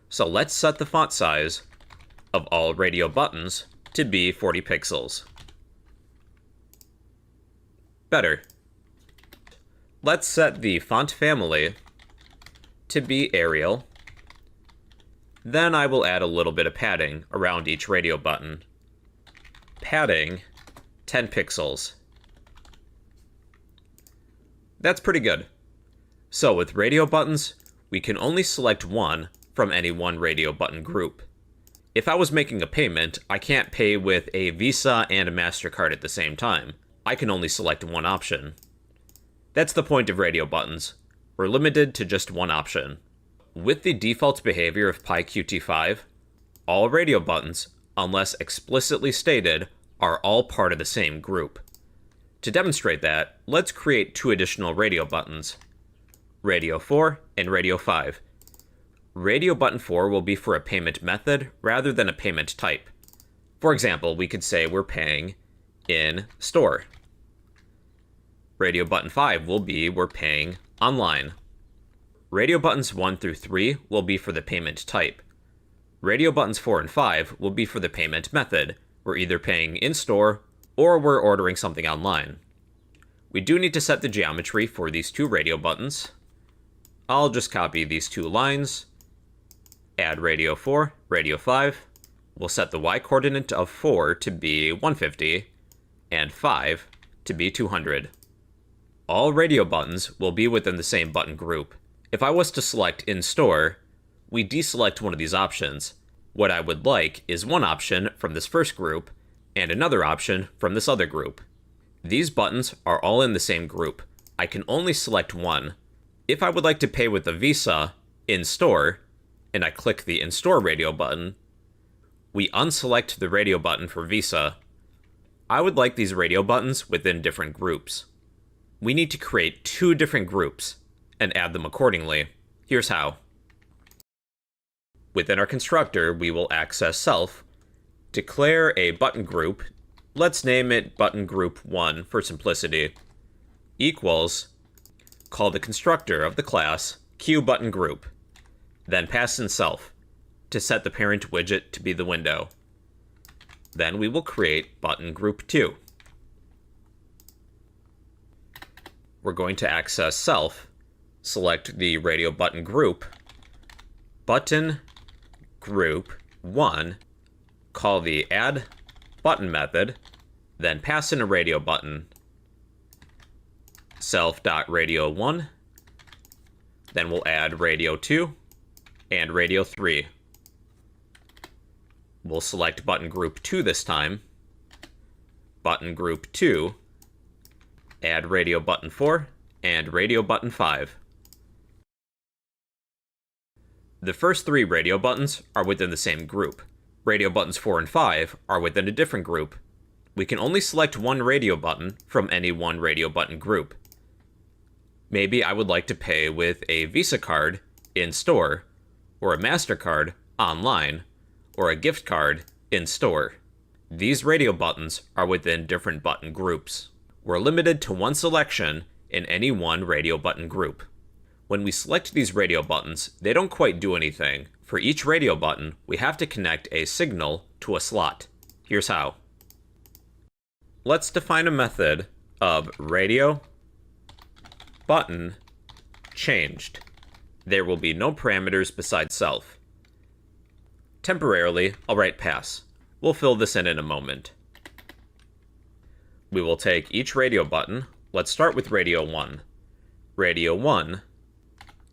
So let's set the font size of all radio buttons to be 40 pixels. Better. Let's set the font family to be Arial. Then I will add a little bit of padding around each radio button. Padding, 10 pixels. That's pretty good. So with radio buttons, we can only select one from any one radio button group. If I was making a payment, I can't pay with a Visa and a MasterCard at the same time. I can only select one option. That's the point of radio buttons. We're limited to just one option. With the default behavior of PyQt5, all radio buttons, unless explicitly stated, are all part of the same group. To demonstrate that, let's create 2 additional radio buttons, Radio 4 and Radio 5. Radio button 4 will be for a payment method rather than a payment type. For example, we could say we're paying in store. Radio button 5 will be we're paying online. Radio buttons 1 through 3 will be for the payment type. Radio buttons 4 and 5 will be for the payment method. We're either paying in-store or we're ordering something online. We do need to set the geometry for these 2 radio buttons. I'll just copy these 2 lines, add Radio 4, Radio 5. We'll set the y-coordinate of 4 to be 150 and 5 to be 200. All radio buttons will be within the same button group. If I was to select in-store, we deselect one of these options. What I would like is one option from this first group and another option from this other group. These buttons are all in the same group. I can only select one. If I would like to pay with a Visa in-store, and I click the in-store radio button, we unselect the radio button for Visa. I would like these radio buttons within different groups. We need to create 2 different groups and add them accordingly. Here's how. Within our constructor, we will access self, declare a button group, let's name it button group 1 for simplicity, equals, call the constructor of the class QButtonGroup, then pass in self to set the parent widget to be the window. Then we will create button group 2. We're going to access self, select the radio button group, button group 1, call the add button method, then pass in a radio button. Self.radio1, then we'll add radio 2 and radio 3. We'll select button group 2 this time. Button group 2, add radio button 4 and radio button 5. The first 3 radio buttons are within the same group. Radio buttons 4 and 5 are within a different group. We can only select one radio button from any one radio button group. Maybe I would like to pay with a Visa card in store, or a MasterCard online, or a gift card in store. These radio buttons are within different button groups. We're limited to one selection in any one radio button group. When we select these radio buttons, they don't quite do anything. For each radio button, we have to connect a signal to a slot. Here's how. Let's define a method of radio button changed. There will be no parameters besides self. Temporarily, I'll write pass. We'll fill this in a moment. We will take each radio button. Let's start with radio 1. Radio 1,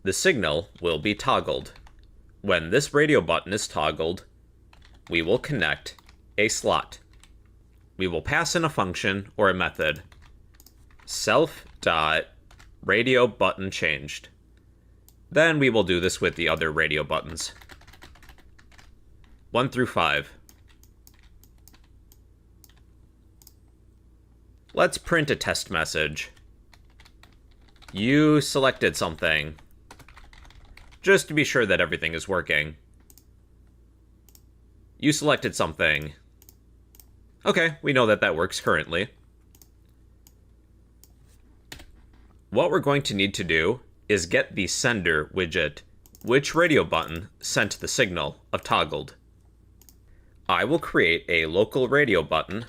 the signal will be toggled. When this radio button is toggled, we will connect a slot. We will pass in a function or a method. Self.radio button changed. Then we will do this with the other radio buttons. 1 through 5. Let's print a test message. You selected something. Just to be sure that everything is working. You selected something. Okay, we know that that works currently. What we're going to need to do is get the sender widget, which radio button sent the signal of toggled. I will create a local radio button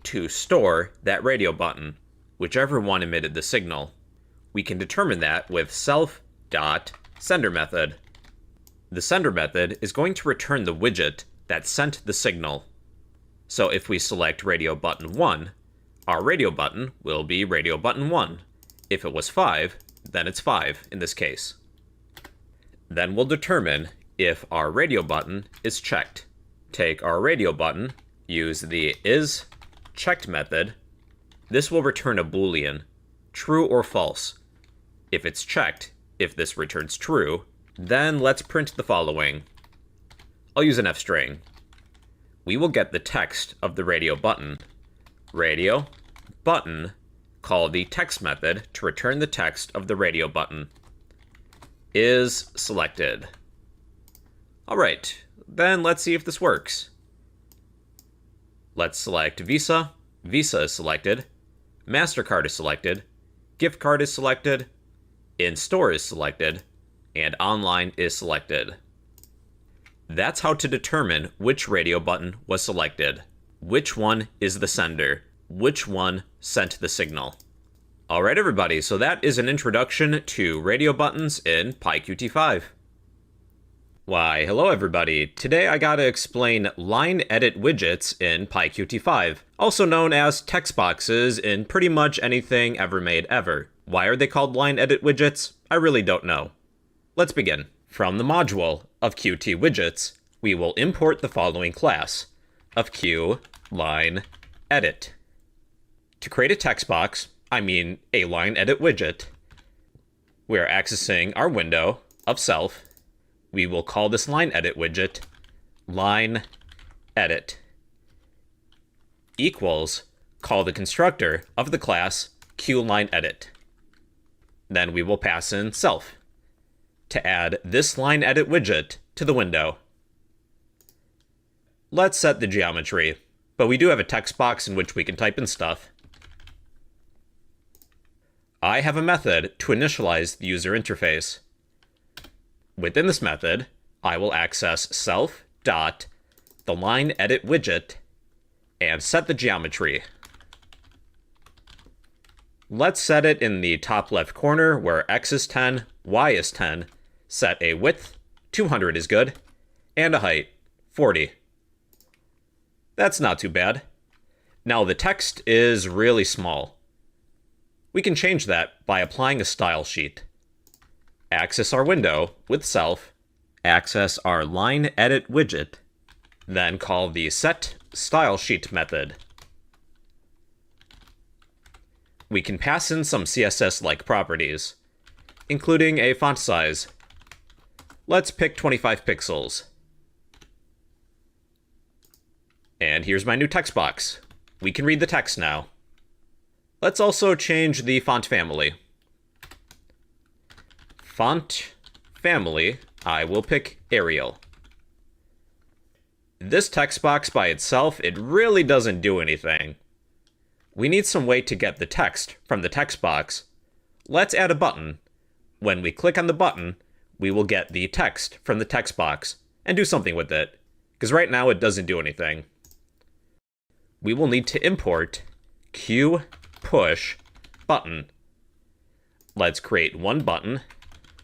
to store that radio button, whichever one emitted the signal. We can determine that with self.sender method. The sender method is going to return the widget that sent the signal. So if we select radio button 1, our radio button will be radio button 1. If it was 5, then it's 5 in this case. Then we'll determine if our radio button is checked. Take our radio button, use the isChecked method. This will return a Boolean, true or false. If it's checked, if this returns true, then let's print the following. I'll use an F string. We will get the text of the radio button. Radio button, call the text method to return the text of the radio button. Is selected. Alright, then let's see if this works. Let's select Visa. Visa is selected. MasterCard is selected. Gift card is selected. In-store is selected. And online is selected. That's how to determine which radio button was selected. Which one is the sender? Which one sent the signal? Alright everybody, so that is an introduction to radio buttons in PyQt5. Why, hello everybody. Today I gotta explain line edit widgets in PyQt5, also known as text boxes in pretty much anything ever made ever. Why are they called line edit widgets? I really don't know. Let's begin. From the module of Qt widgets, we will import the following class of Q line edit. To create a text box, I mean a line edit widget, we are accessing our window of self. We will call this line edit widget line edit equals call the constructor of the class QLineEdit. Then we will pass in self to add this line edit widget to the window. Let's set the geometry, but we do have a text box in which we can type in stuff. I have a method to initialize the user interface. Within this method, I will access self.theLineEditWidget and set the geometry. Let's set it in the top left corner where x is 10, y is 10. Set a width, 200 is good, and a height, 40. That's not too bad. Now the text is really small. We can change that by applying a style sheet. Access our window with self, access our line edit widget, then call the set style sheet method. We can pass in some CSS-like properties, including a font size. Let's pick 25 pixels. And here's my new text box. We can read the text now. Let's also change the font family. Font family, I will pick Arial. This text box by itself, it really doesn't do anything. We need some way to get the text from the text box. Let's add a button. When we click on the button, we will get the text from the text box and do something with it, because right now it doesn't do anything. We will need to import qpush button. Let's create one button,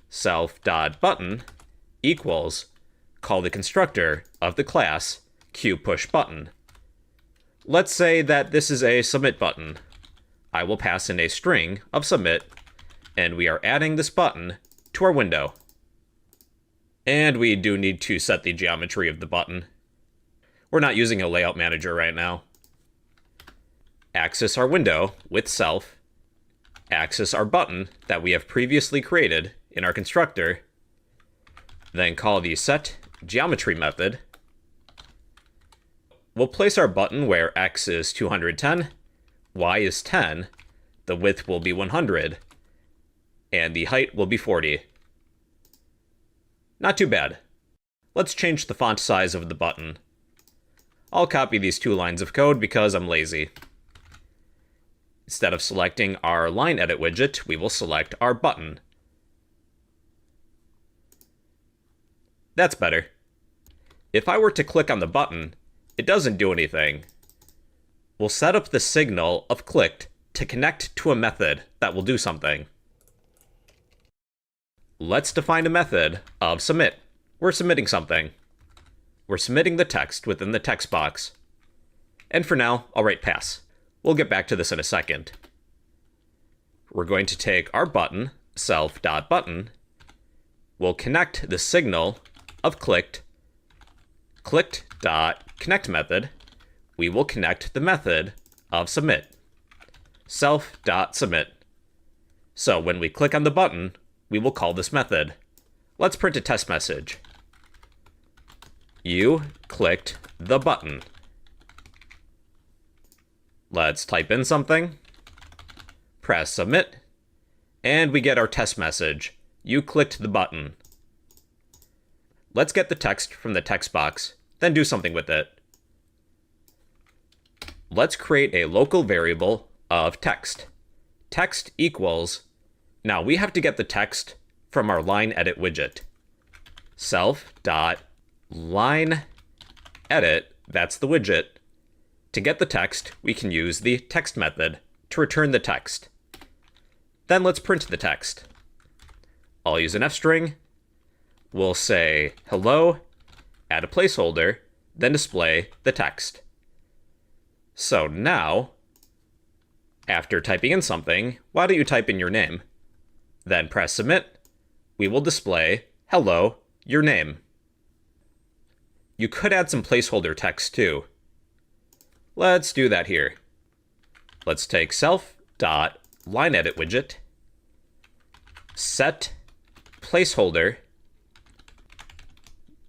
self.button equals, call the constructor of the class qpushButton. Let's say that this is a submit button. I will pass in a string of submit, and we are adding this button to our window. And we do need to set the geometry of the button. We're not using a layout manager right now. Access our window with self, access our button that we have previously created in our constructor, then call the set geometry method. We'll place our button where x is 210, y is 10, the width will be 100, and the height will be 40. Not too bad. Let's change the font size of the button. I'll copy these 2 lines of code because I'm lazy. Instead of selecting our line edit widget, we will select our button. That's better. If I were to click on the button, it doesn't do anything. We'll set up the signal of clicked to connect to a method that will do something. Let's define a method of submit. We're submitting something. We're submitting the text within the text box. And for now, I'll write pass. We'll get back to this in a second. We're going to take our button, self.button. We'll connect the signal of clicked connect method, we will connect the method of submit, self.submit. So when we click on the button, we will call this method. Let's print a test message. You clicked the button. Let's type in something, press submit, and we get our test message. You clicked the button. Let's get the text from the text box, then do something with it. Let's create a local variable of text. Text equals, now we have to get the text from our line edit widget. Self.line edit, that's the widget. To get the text, we can use the text method to return the text. Then let's print the text. I'll use an f string. We'll say hello, add a placeholder, then display the text. So now, after typing in something, why don't you type in your name? Then press submit. We will display hello, your name. You could add some placeholder text too. Let's do that here. Let's take self.lineEditWidget, set placeholder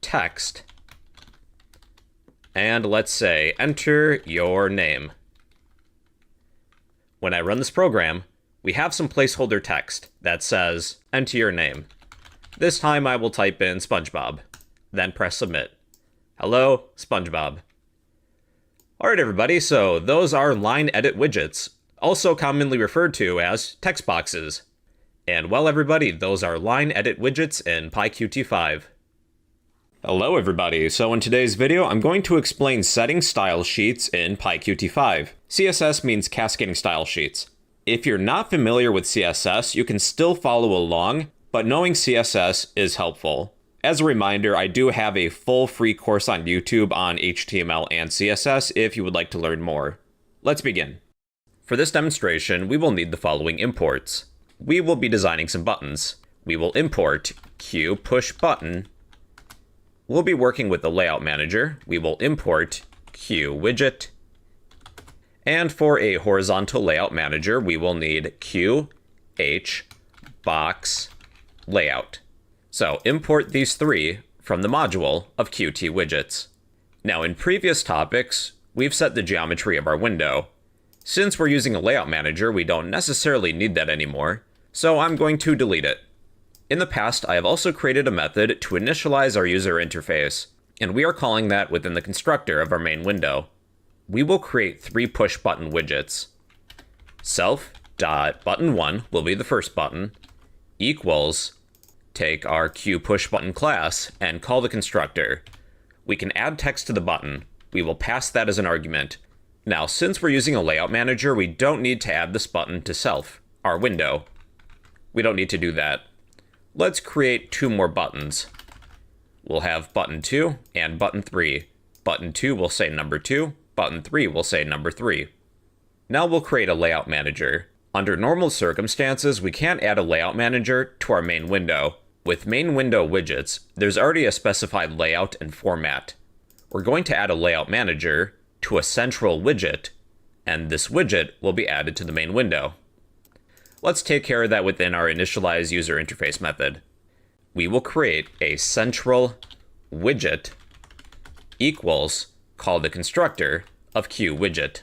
text, and let's say enter your name. When I run this program, we have some placeholder text that says enter your name. This time I will type in SpongeBob, then press submit. Hello, SpongeBob. Alright everybody, so those are line edit widgets, also commonly referred to as text boxes. And well everybody, those are line edit widgets in PyQt5. Hello everybody, so in today's video I'm going to explain setting style sheets in PyQt5. CSS means cascading style sheets. If you're not familiar with CSS, you can still follow along, but knowing CSS is helpful. As a reminder, I do have a full free course on YouTube on HTML and CSS if you would like to learn more. Let's begin. For this demonstration, we will need the following imports. We will be designing some buttons. We will import QPushButton. We'll be working with the layout manager. We will import QWidget. And for a horizontal layout manager, we will need QHBoxLayout. So import these three from the module of Qt widgets. Now in previous topics, we've set the geometry of our window. Since we're using a layout manager, we don't necessarily need that anymore, so I'm going to delete it. In the past, I have also created a method to initialize our user interface, and we are calling that within the constructor of our main window. We will create three push button widgets. Self.button1 will be the first button, equals, take our QPushButton class and call the constructor. We can add text to the button. We will pass that as an argument. Now, since we're using a layout manager, we don't need to add this button to self, our window. We don't need to do that. Let's create two more buttons. We'll have button 2 and button 3. Button 2 will say number 2, button 3 will say number 3. Now we'll create a layout manager. Under normal circumstances, we can't add a layout manager to our main window. With main window widgets, there's already a specified layout and format. We're going to add a layout manager to a central widget, and this widget will be added to the main window. Let's take care of that within our initialize user interface method. We will create a central widget equals call the constructor of QWidget.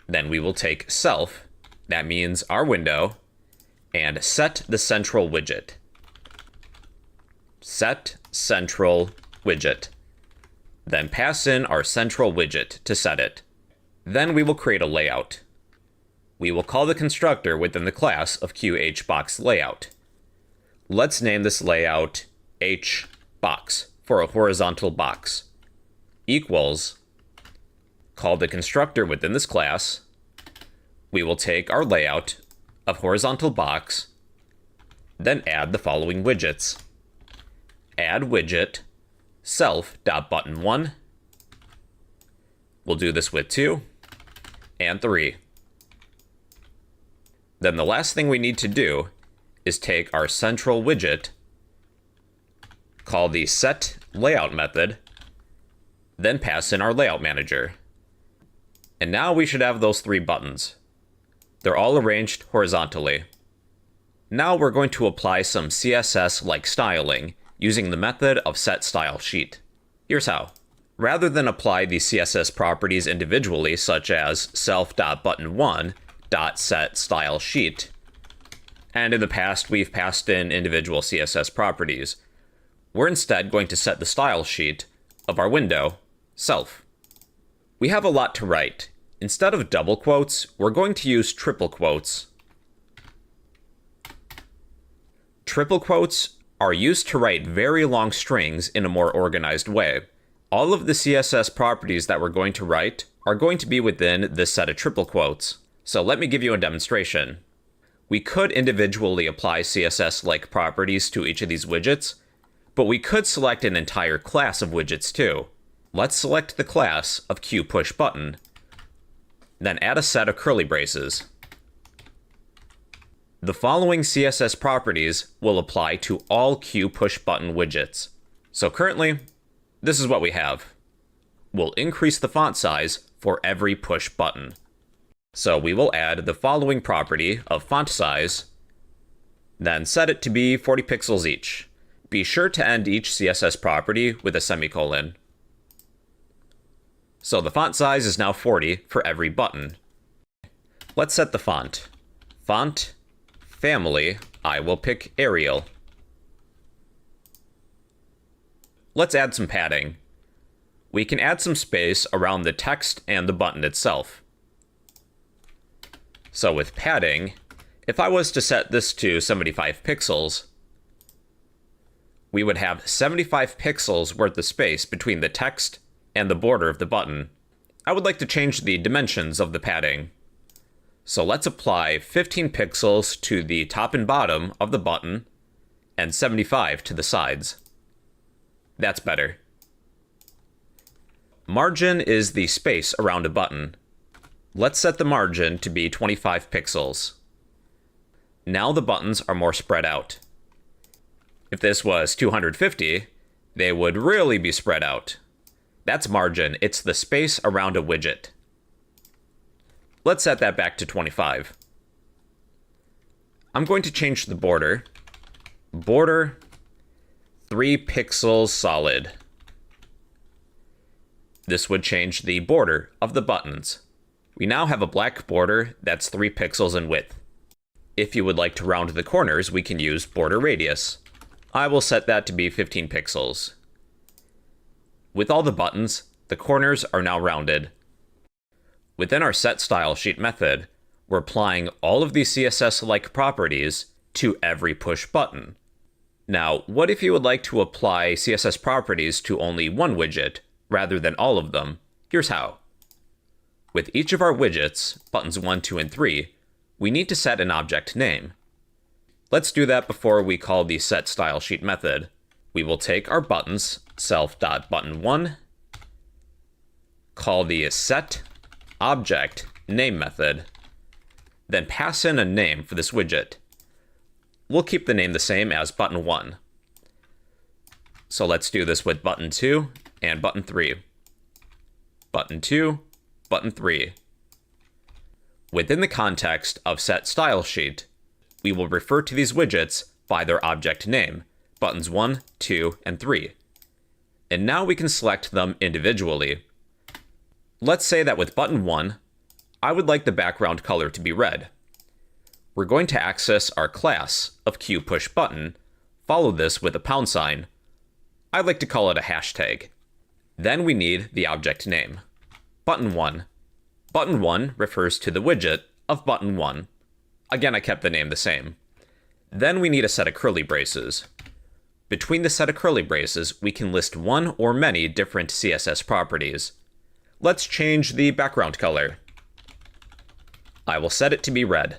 Then we will take self, that means our window, and set the central widget. Set central widget. Then pass in our central widget to set it. Then we will create a layout. We will call the constructor within the class of QHBoxLayout. Let's name this layout HBox for a horizontal box. Equals, call the constructor within this class. We will take our layout of horizontal box, then add the following widgets. Add widget self.button1. We'll do this with 2 and 3. Then the last thing we need to do is take our central widget, call the setLayout method, then pass in our layout manager. And now we should have those three buttons. They're all arranged horizontally. Now we're going to apply some CSS-like styling using the method of setStyleSheet. Here's how. Rather than apply the CSS properties individually, such as self.button1.setStyleSheet, and in the past we've passed in individual CSS properties, we're instead going to set the style sheet of our window, self. We have a lot to write. Instead of double quotes, we're going to use triple quotes. Triple quotes are used to write very long strings in a more organized way. All of the CSS properties that we're going to write are going to be within this set of triple quotes. So let me give you a demonstration. We could individually apply CSS-like properties to each of these widgets, but we could select an entire class of widgets too. Let's select the class of QPushButton, then add a set of curly braces. The following CSS properties will apply to all QPushButton widgets. So currently, this is what we have. We'll increase the font size for every push button. So we will add the following property of font size, then set it to be 40 pixels each. Be sure to end each CSS property with a semicolon. So the font size is now 40 for every button. Let's set the font. Font family, I will pick Arial. Let's add some padding. We can add some space around the text and the button itself. So with padding, if I was to set this to 75 pixels, we would have 75 pixels worth of space between the text and the border of the button. I would like to change the dimensions of the padding. So let's apply 15 pixels to the top and bottom of the button, and 75 to the sides. That's better. Margin is the space around a button. Let's set the margin to be 25 pixels. Now the buttons are more spread out. If this was 250, they would really be spread out. That's margin. It's the space around a widget. Let's set that back to 25. I'm going to change the border. Border 3 pixels solid. This would change the border of the buttons. We now have a black border that's 3 pixels in width. If you would like to round the corners, we can use border radius. I will set that to be 15 pixels. With all the buttons, the corners are now rounded. Within our setStyleSheet method, we're applying all of these CSS-like properties to every push button. Now, what if you would like to apply CSS properties to only one widget, rather than all of them? Here's how. With each of our widgets, buttons 1, 2, and 3, we need to set an object name. Let's do that before we call the setStyleSheet method. We will take our buttons, self.button1, call the setObjectName method, then pass in a name for this widget. We'll keep the name the same as button 1. So let's do this with button 2 and button 3. Button 2, button 3. Within the context of setStyleSheet, we will refer to these widgets by their object name, buttons 1, 2, and 3. And now we can select them individually. Let's say that with button 1, I would like the background color to be red. We're going to access our class of QPushButton, follow this with a £. I'd like to call it a hashtag. Then we need the object name, button 1. Button 1 refers to the widget of button 1. Again, I kept the name the same. Then we need a set of curly braces. Between the set of curly braces, we can list one or many different CSS properties. Let's change the background color. I will set it to be red.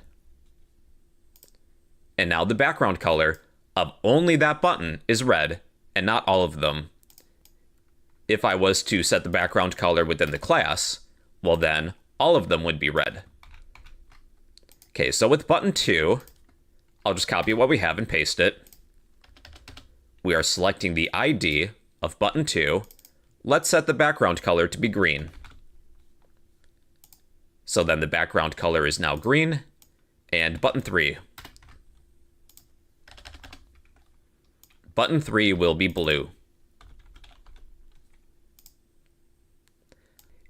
And now the background color of only that button is red, and not all of them. If I was to set the background color within the class, well then, all of them would be red. Okay, so with button 2, I'll just copy what we have and paste it. We are selecting the ID of button 2. Let's set the background color to be green. So then the background color is now green, and button 3. Button 3 will be blue.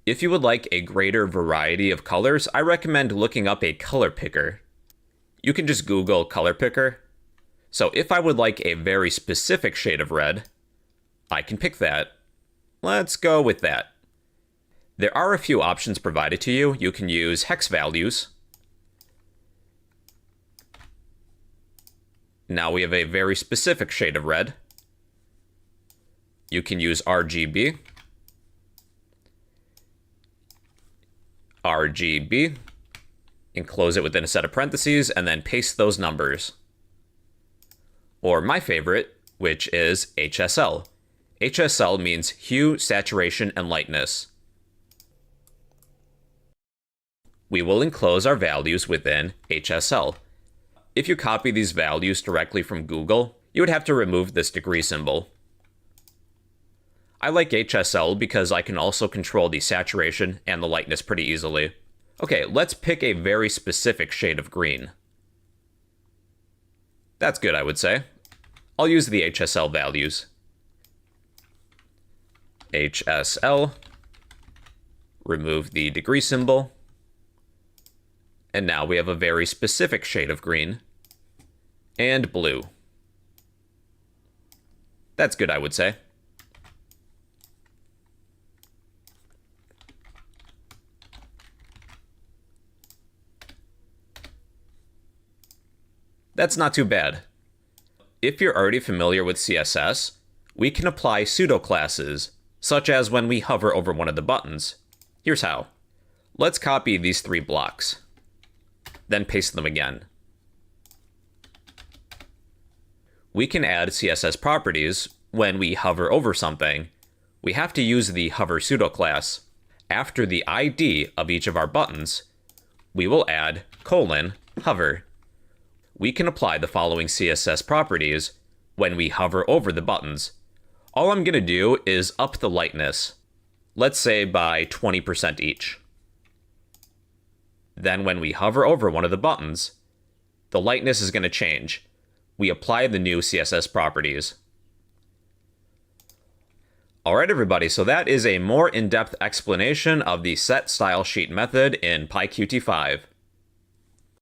If you would like a greater variety of colors, I recommend looking up a color picker. You can just Google color picker. So if I would like a very specific shade of red, I can pick that. Let's go with that. There are a few options provided to you. You can use hex values. Now we have a very specific shade of red. You can use RGB. RGB. Enclose it within a set of parentheses and then paste those numbers. Or my favorite, which is HSL. HSL means hue, saturation, and lightness. We will enclose our values within HSL. If you copy these values directly from Google, you would have to remove this degree symbol. I like HSL because I can also control the saturation and the lightness pretty easily. Okay, let's pick a very specific shade of green. That's good, I would say. I'll use the HSL values. HSL. Remove the degree symbol. And now we have a very specific shade of green. And blue. That's good, I would say. That's not too bad. If you're already familiar with CSS, we can apply pseudo-classes, such as when we hover over one of the buttons. Here's how. Let's copy these 3 blocks, then paste them again. we can add CSS properties when we hover over something. We have to use the hover pseudo class. After the ID of each of our buttons, we will add :hover. We can apply the following CSS properties when we hover over the buttons. All I'm going to do is up the lightness, let's say by 20% each. Then when we hover over one of the buttons, the lightness is going to change. We apply the new CSS properties. Alright everybody, so that is a more in-depth explanation of the set style sheet method in PyQt5.